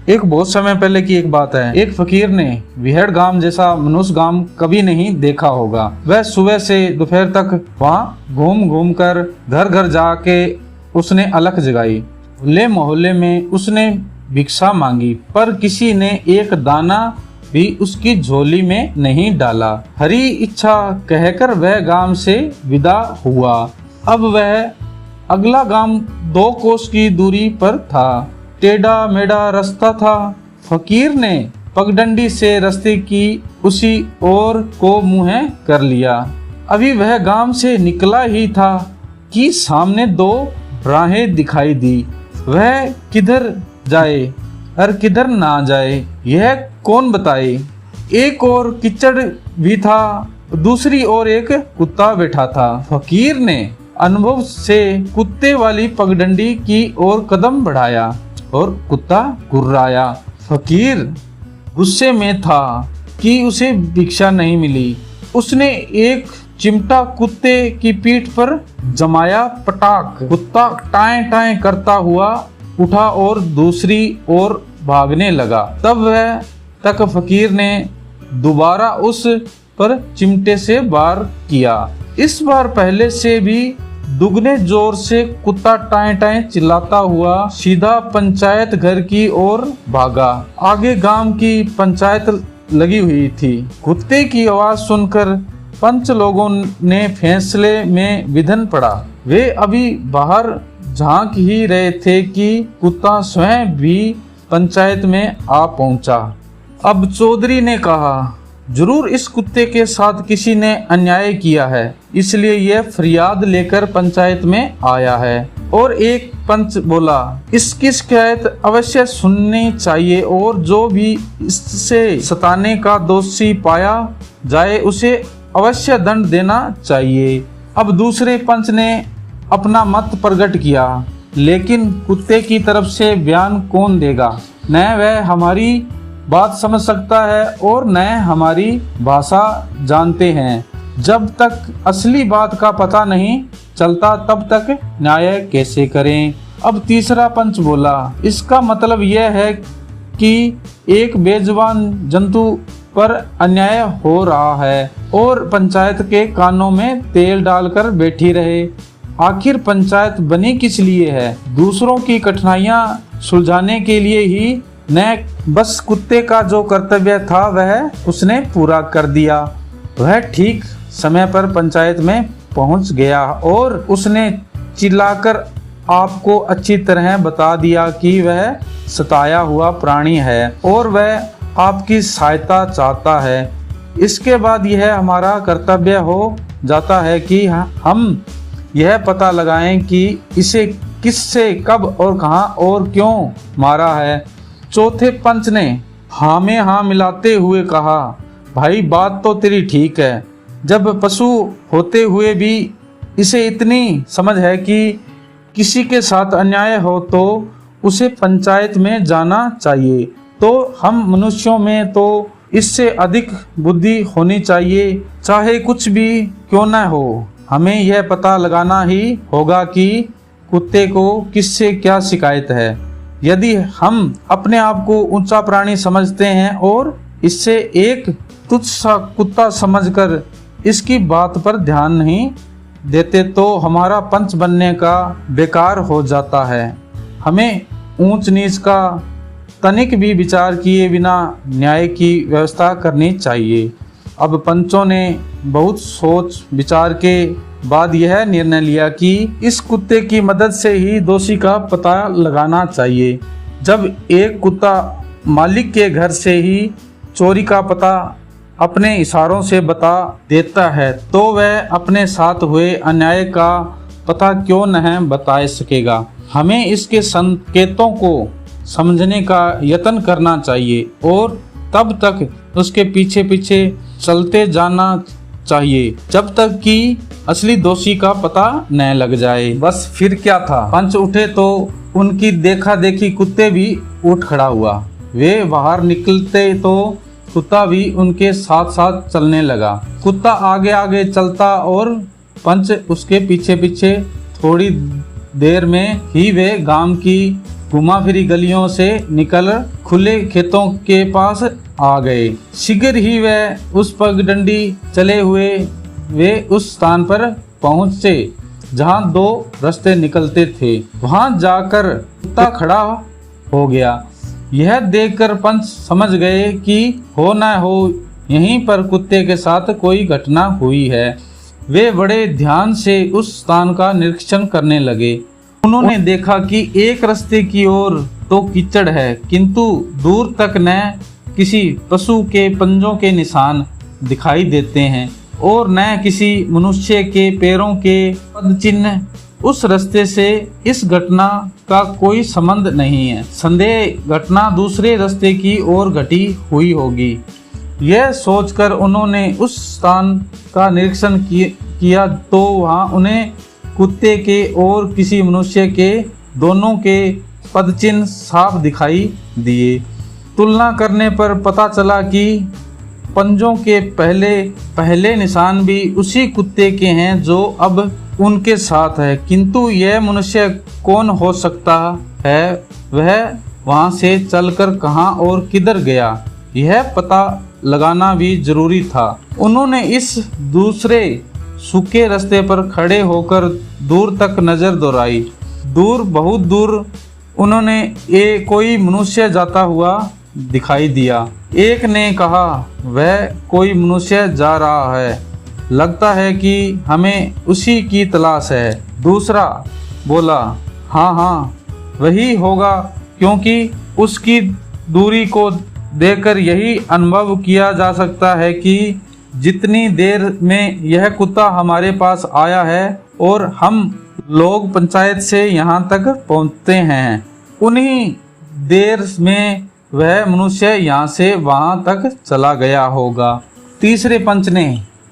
एक बहुत समय पहले की एक बात है। एक फकीर ने विहड़ गांव जैसा मनुष्य गांव कभी नहीं देखा होगा। वह सुबह से दोपहर तक वहाँ घूम घूम कर घर घर जाके उसने अलख जगाई। होले मोहल्ले में उसने भिक्षा मांगी, पर किसी ने एक दाना भी उसकी झोली में नहीं डाला। हरी इच्छा कहकर वह गांव से विदा हुआ। अब वह अगला गांव 2 कोस की दूरी पर था। टेढ़ा मेढ़ा रास्ता था। फकीर ने पगडंडी से रास्ते की उसी ओर को मुंह कर लिया। अभी वह गांव से निकला ही था कि सामने 2 राहें दिखाई दी। वह किधर जाए और किधर ना जाए, यह कौन बताए। एक और कीचड़ भी था, दूसरी ओर एक कुत्ता बैठा था। फकीर ने अनुभव से कुत्ते वाली पगडंडी की ओर कदम बढ़ाया और कुत्ता गुर्राया। फकीर गुस्से में था कि उसे भिक्षा नहीं मिली। उसने एक चिमटा कुत्ते की पीठ पर जमाया। पटाक, कुत्ता टाएं टाएं करता हुआ उठा और दूसरी ओर भागने लगा। तब वह तक फकीर ने दोबारा उस पर चिमटे से वार किया। इस बार पहले से भी दुगने जोर से कुत्ता टाएं टाएं चिल्लाता हुआ सीधा पंचायत घर की ओर भागा। आगे गांव की पंचायत लगी हुई थी। कुत्ते की आवाज सुनकर पंच लोगों ने फैसले में विधन पड़ा। वे अभी बाहर झांक ही रहे थे कि कुत्ता स्वयं भी पंचायत में आ पहुंचा। अब चौधरी ने कहा, जरूर इस कुत्ते के साथ किसी ने अन्याय किया है, इसलिए यह फरियाद लेकर पंचायत में आया है। और एक पंच बोला, इसकी शिकायत अवश्य सुननी चाहिए और जो भी इससे सताने का दोषी पाया जाए उसे अवश्य दंड देना चाहिए। अब दूसरे पंच ने अपना मत प्रकट किया, लेकिन कुत्ते की तरफ से बयान कौन देगा। न वह हमारी बात समझ सकता है और न हमारी भाषा जानते हैं। जब तक असली बात का पता नहीं चलता तब तक न्याय कैसे करें। अब तीसरा पंच बोला, इसका मतलब यह है कि एक बेजुबान जंतु पर अन्याय हो रहा है और पंचायत के कानों में तेल डालकर बैठी रहे। आखिर पंचायत बनी किस लिए है? दूसरों की कठिनाइयां सुलझाने के लिए ही न। बस कुत्ते का जो कर्तव्य था वह उसने पूरा कर दिया। वह ठीक समय पर पंचायत में पहुंच गया और उसने चिल्लाकर आपको अच्छी तरह बता दिया कि वह सताया हुआ प्राणी है और वह आपकी सहायता चाहता है। इसके बाद यह हमारा कर्तव्य हो जाता है कि हम यह पता लगाएं कि इसे किससे, कब और कहां और क्यों मारा है। चौथे पंच ने हाँ में हाँ मिलाते हुए कहा, भाई बात तो तेरी ठीक है। जब पशु होते हुए भी इसे इतनी समझ है कि किसी के साथ अन्याय हो तो उसे पंचायत में जाना चाहिए, तो हम मनुष्यों में तो इससे अधिक बुद्धि होनी चाहिए। चाहे कुछ भी क्यों न हो, हमें यह पता लगाना ही होगा कि कुत्ते को किससे क्या शिकायत है। यदि हम अपने आप को ऊंचा प्राणी समझते हैं और इससे एक तुच्छ सा कुत्ता समझकर इसकी बात पर ध्यान नहीं देते तो हमारा पंच बनने का बेकार हो जाता है। हमें ऊंच नीच का तनिक भी विचार किए बिना न्याय की व्यवस्था करनी चाहिए। अब पंचों ने बहुत सोच विचार के बाद यह निर्णय लिया कि इस कुत्ते की मदद से ही दोषी का पता लगाना चाहिए। जब एक कुत्ता मालिक के घर से ही चोरी का पता अपने इशारों से बता देता है तो वह अपने साथ हुए अन्याय का पता क्यों नहीं बता सकेगा। हमें इसके संकेतों को समझने का यत्न करना चाहिए और तब तक उसके पीछे पीछे चलते जाना चाहिए जब तक कि असली दोषी का पता न लग जाए। बस फिर क्या था, पंच उठे तो उनकी देखा देखी कुत्ते भी उठ खड़ा हुआ। वे बाहर निकलते तो कुत्ता भी उनके साथ साथ चलने लगा। कुत्ता आगे आगे चलता और पंच उसके पीछे पीछे। थोड़ी देर में ही वे गांव की घुमा फिरी गलियों से निकल खुले खेतों के पास आ गए। शीघ्र ही वह उस पगडंडी चले हुए वे उस स्थान पर पहुंचे जहां दो रास्ते निकलते थे। वहां जाकर कुत्ता खड़ा हो गया। यह देखकर पंच समझ गए कि हो न हो यहीं पर कुत्ते के साथ कोई घटना हुई है। वे बड़े ध्यान से उस स्थान का निरीक्षण करने लगे। उन्होंने देखा कि एक रास्ते की ओर तो कीचड़ है, किंतु दूर तक न किसी पशु के पंजों के निशान दिखाई देते हैं और न किसी मनुष्य के पैरों के पद चिन्ह। उस रास्ते से इस घटना का कोई संबंध नहीं है। संदेह घटना दूसरे रास्ते की ओर घटी हुई होगी। यह सोचकर उन्होंने उस स्थान का निरीक्षण किया तो वहां उन्हें कुत्ते के और किसी मनुष्य के दोनों के पदचिन्ह साफ दिखाई दिए। तुलना करने पर पता चला कि पंजों के पहले निशान भी उसी कुत्ते के हैं जो अब उनके साथ है, किंतु यह मनुष्य कौन हो सकता है, वह वहां से चलकर कहां और किधर गया, यह पता लगाना भी जरूरी था। उन्होंने इस दूसरे सूखे रास्ते पर खड़े होकर दूर तक नजर दौड़ाई। दूर, बहुत दूर उन्होंने कोई मनुष्य जाता हुआ दिखाई दिया। एक ने कहा, वह कोई मनुष्य जा रहा है, लगता है कि हमें उसी की तलाश है। दूसरा बोला, हाँ हाँ वही होगा, क्योंकि उसकी दूरी को देखकर यही अनुभव किया जा सकता है कि जितनी देर में यह कुत्ता हमारे पास आया है और हम लोग पंचायत से यहाँ तक पहुँचते हैं, उन्हीं देर में वह मनुष्य यहाँ से वहाँ तक चला गया होगा। तीसरे पंच ने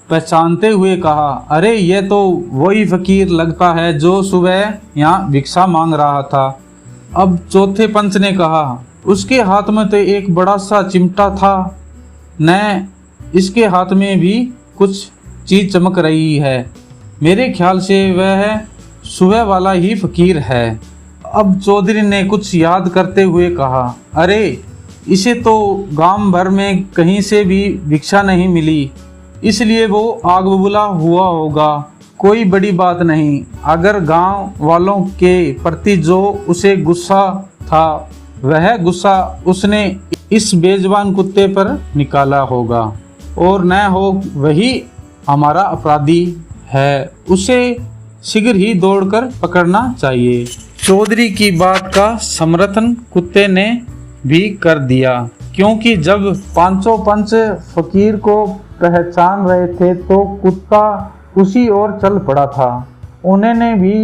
पहचानते हुए कहा, अरे ये तो वही फकीर लगता है जो सुबह यहाँ भिक्षा मांग रहा था। अब चौथे पंच ने कहा, उसके हाथ में तो एक बड़ा सा चिमटा था, न इसके हाथ में भी कुछ चीज चमक रही है। मेरे ख्याल से वह सुबह वाला ही फकीर है। अब चौधरी ने कुछ याद करते हुए कहा, अरे इसे तो गांव भर में कहीं से भी भिक्षा नहीं मिली, इसलिए वो आग बबूला हुआ होगा। कोई बड़ी बात नहीं। अगर गांव वालों के प्रति जो उसे गुस्सा था, वह गुस्सा उसने इस बेजुबान कुत्ते पर निकाला होगा, और न हो वही हमारा अपराधी है। उसे शीघ्र ही दौड़कर पकड़ना चाहिए। चौधरी की बात का समर्थन कुत्ते ने भी कर दिया, क्योंकि जब पांचों पंच फकीर को पहचान रहे थे तो कुत्ता उसी ओर चल पड़ा था। उन्होंने भी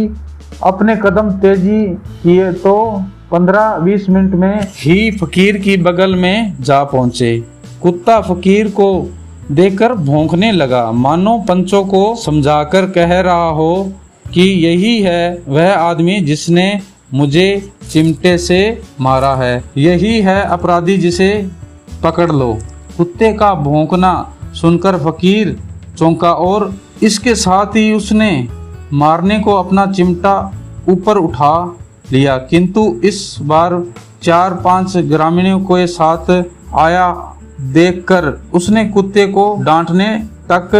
अपने कदम तेजी किए तो 15-20 मिनट में ही फकीर की बगल में जा पहुंचे। कुत्ता फकीर को देखकर भौंकने लगा, मानो पंचों को समझाकर कह रहा हो कि यही है वह आदमी जिसने मुझे चिमटे से मारा है, यही है अपराधी, जिसे पकड़ लो। कुत्ते का भौंकना सुनकर फकीर चौंका और इसके साथ ही उसने मारने को अपना चिमटा ऊपर उठा लिया, किंतु इस बार 4-5 ग्रामीणों के साथ आया देखकर उसने कुत्ते को डांटने तक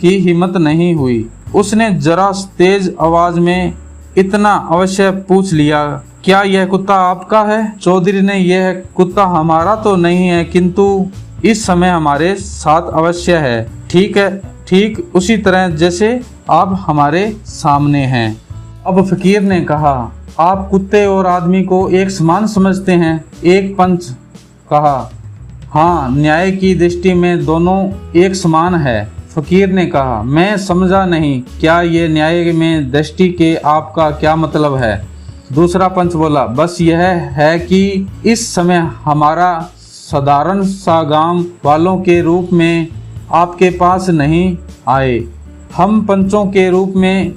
की हिम्मत नहीं हुई। उसने जरा तेज आवाज में इतना अवश्य पूछ लिया, क्या यह कुत्ता आपका है? चौधरी ने, यह कुत्ता हमारा तो नहीं है, किंतु इस समय हमारे साथ अवश्य है। ठीक है, ठीक उसी तरह जैसे आप हमारे सामने हैं। अब फकीर ने कहा, आप कुत्ते और आदमी को एक समान समझते हैं? एक पंच कहा, हाँ, न्याय की दृष्टि में दोनों एक समान है। फकीर ने कहा, मैं समझा नहीं, क्या ये न्याय में दृष्टि के आपका क्या मतलब है? दूसरा पंच बोला, बस यह है कि इस समय हमारा साधारण सा गांव वालों के रूप में आपके पास नहीं आए, हम पंचों के रूप में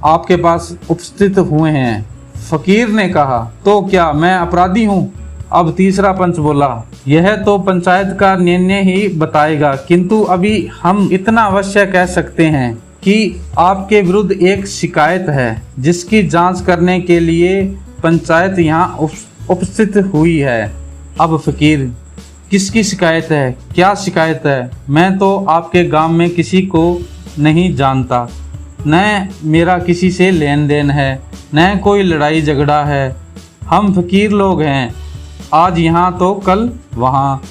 आपके पास उपस्थित हुए हैं। फकीर ने कहा, तो क्या मैं अपराधी हूँ? अब तीसरा पंच बोला, यह तो पंचायत का निर्णय ही बताएगा, किंतु अभी हम इतना अवश्य कह सकते हैं कि आपके विरुद्ध एक शिकायत है, जिसकी जांच करने के लिए पंचायत यहाँ उपस्थित हुई है। अब फकीर, किसकी शिकायत है? क्या शिकायत है? मैं तो आपके गांव में किसी को नहीं जानता, न मेरा किसी से लेन देन है, न कोई लड़ाई झगड़ा है। हम फकीर लोग हैं, आज यहाँ तो कल वहाँ।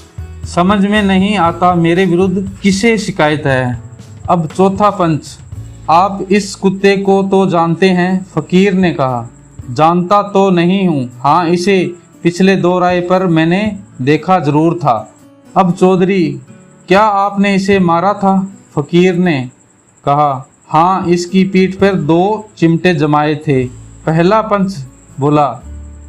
समझ में नहीं आता मेरे विरुद्ध किसे शिकायत है। अब चौथा पंच, आप इस कुत्ते को तो जानते हैं? फकीर ने कहा, जानता तो नहीं हूँ, हाँ इसे पिछले 2 राय पर मैंने देखा जरूर था। अब चौधरी, क्या आपने इसे मारा था? फकीर ने कहा, हाँ इसकी पीठ पर 2 चिमटे जमाए थे। पहला पंच बोला,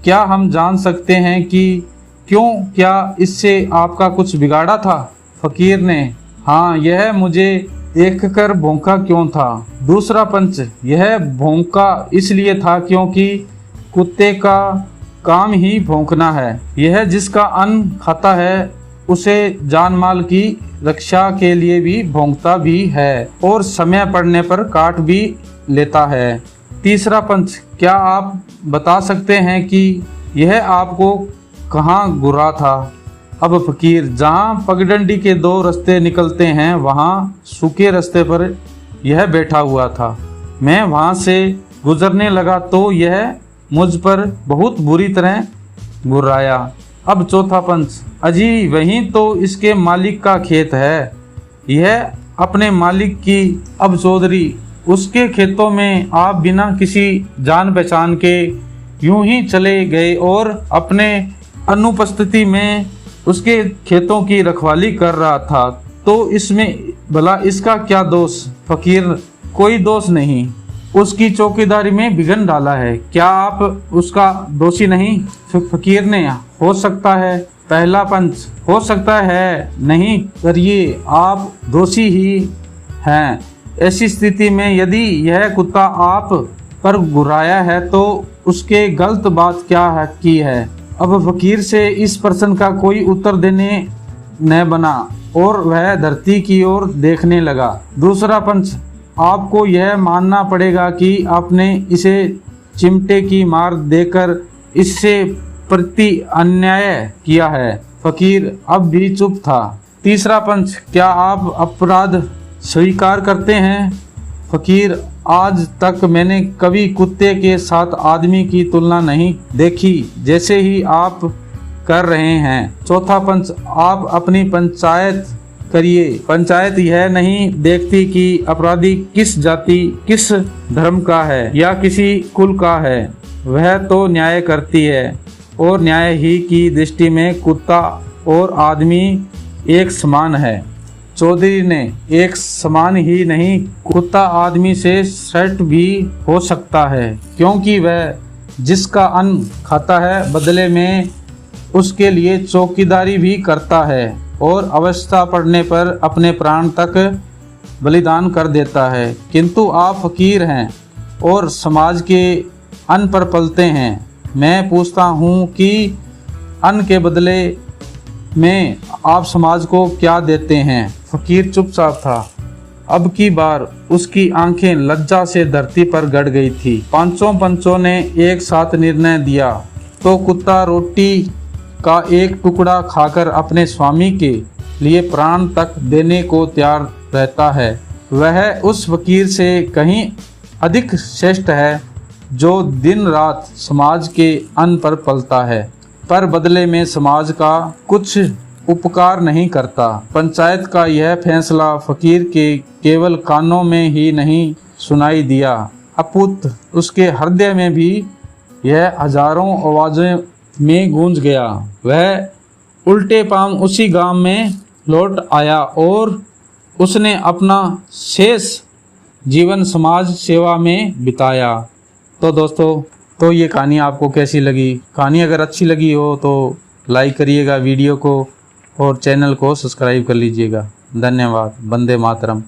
क्या हम जान सकते हैं कि क्यों, क्या इससे आपका कुछ बिगाड़ा था? फकीर ने, हाँ यह मुझे देखकर भौंका क्यों था। दूसरा पंच, यह भौंका इसलिए था क्योंकि कुत्ते का काम ही भौंकना है। यह जिसका अन्न खाता है उसे जान माल की रक्षा के लिए भी भौंकता भी है और समय पड़ने पर काट भी लेता है। तीसरा पंच, क्या आप बता सकते हैं कि यह आपको कहाँ गुर्रा था? अब फकीर, जहाँ पगडंडी के 2 रास्ते निकलते हैं वहाँ सूखे रास्ते पर यह बैठा हुआ था। मैं वहाँ से गुजरने लगा तो यह मुझ पर बहुत बुरी तरह गुर्राया। अब चौथा पंच, अजी वहीं तो इसके मालिक का खेत है, यह अपने मालिक की। अब चौधरी, उसके खेतों में आप बिना किसी जान पहचान के यूं ही चले गए और अपने अनुपस्थिति में उसके खेतों की रखवाली कर रहा था, तो इसमें भला इसका क्या दोष? फकीर, कोई दोष नहीं, उसकी चौकीदारी में विघ्न डाला है, क्या आप उसका दोषी नहीं? फकीर ने, हो सकता है। पहला पंच, हो सकता है नहीं करिए, आप दोषी ही हैं। ऐसी स्थिति में यदि यह कुत्ता आप पर गुर्राया है तो उसके गलत बात क्या है की है? अब फकीर से इस प्रश्न का कोई उत्तर देने न बना और वह धरती की ओर देखने लगा। दूसरा पंच, आपको यह मानना पड़ेगा कि आपने इसे चिमटे की मार देकर इससे प्रति अन्याय किया है। फकीर अब भी चुप था। तीसरा पंच, क्या आप अपराध स्वीकार करते हैं? फकीर, आज तक मैंने कभी कुत्ते के साथ आदमी की तुलना नहीं देखी जैसे ही आप कर रहे हैं। चौथा पंच, आप अपनी पंचायत करिए। पंचायत यह नहीं देखती कि अपराधी किस जाति, किस धर्म का है या किसी कुल का है, वह तो न्याय करती है और न्याय ही की दृष्टि में कुत्ता और आदमी एक समान है। चौधरी ने, एक समान ही नहीं, कुत्ता आदमी से श्रेष्ठ भी हो सकता है, क्योंकि वह जिसका अन्न खाता है बदले में उसके लिए चौकीदारी भी करता है और आवश्यकता पड़ने पर अपने प्राण तक बलिदान कर देता है। किंतु आप फकीर हैं और समाज के अन्न पर पलते हैं। मैं पूछता हूँ कि अन्न के बदले में आप समाज को क्या देते हैं? फकीर चुपचाप था। अब की बार उसकी आंखें लज्जा से धरती पर गड़ गई थी। पांचों पंचों ने एक साथ निर्णय दिया तो कुत्ता रोटी का एक टुकड़ा खाकर अपने स्वामी के लिए प्राण तक देने को तैयार रहता है। वह उस फकीर से कहीं अधिक श्रेष्ठ है जो दिन रात समाज के अन्न पर पलता है, पर बदले में समाज का कुछ उपकार नहीं करता। पंचायत का यह फैसला फकीर के केवल कानों में ही नहीं सुनाई दिया, अपितु उसके हृदय में भी यह हजारों आवाज़ों में गूंज गया। वह उल्टे पांव उसी गांव में लौट आया और उसने अपना शेष जीवन समाज सेवा में बिताया। तो दोस्तों, तो ये कहानी आपको कैसी लगी? कहानी अगर अच्छी लगी हो तो लाइक करिएगा वीडियो को और चैनल को सब्सक्राइब कर लीजिएगा। धन्यवाद। वंदे मातरम।